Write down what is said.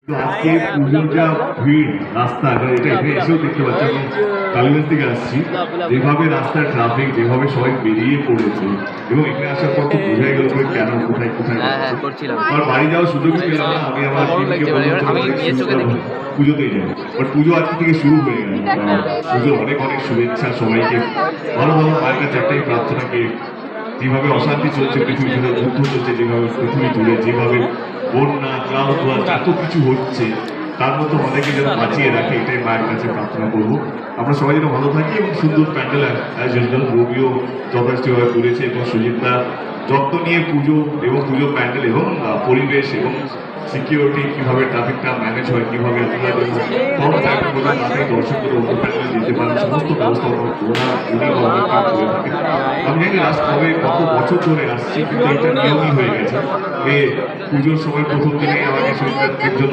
আজকে পুজোর যা ভিড় রাস্তা এটা এখানে এসেও দেখতে পাচ্ছি, আমি কালীগঞ্জ থেকে আসছি, যেভাবে রাস্তার ট্রাফিক, যেভাবে সবাই বেরিয়ে পড়েছে এবং এখানে আসার পর তো বোঝাই গেল যে কেন কোথায় কোথায় আমার বাড়ি যাওয়ার সুযোগ পেলাম না। আমি আমার টিমকে বললাম পুজোতেই যাবো, বাট পুজো আজকে থেকে শুরু হয়ে গেল। পুজোর অনেক অনেক শুভেচ্ছা সবাইকে। ভালো ভালো মায়ের কাছে একটাই প্রার্থনাকে, যেভাবে অশান্তি চলছে পৃথিবীতে, যুদ্ধ চলছে যেভাবে পৃথিবী জুড়ে, যেভাবে বন্যা ক্লাউড এত কিছু হচ্ছে, তার মতো অনেকে যেন বাঁচিয়ে রাখে, এটাই মায়ের কাছে প্রার্থনা করবো। আমরা সবাই যেন ভালো থাকি এবং সুন্দর প্যান্ডেল আয়োজন রবিও যথেষ্টভাবে করেছে এবং সুজিতদা যত্ন নিয়ে পুজো এবং পুজো প্যান্ডেল এবং পরিবেশ এবং সিকিউরিটি, কিভাবে ট্রাফিকটা ম্যানেজ হয়, কিভাবে আপনারা কম টাইমের মধ্যে তাদের দর্শক করে অন্য প্যান্ডেলে দিতে পারেন, সমস্ত ব্যবস্থা উনি করে থাকেন। আমি জানি লাস্ট কবে কত বছর ধরে আসছি, কিন্তু এটা নিয়মই হয়ে গেছে। পুজোর সময় প্রথম দিনে আমাকে সুজিতদার জন্য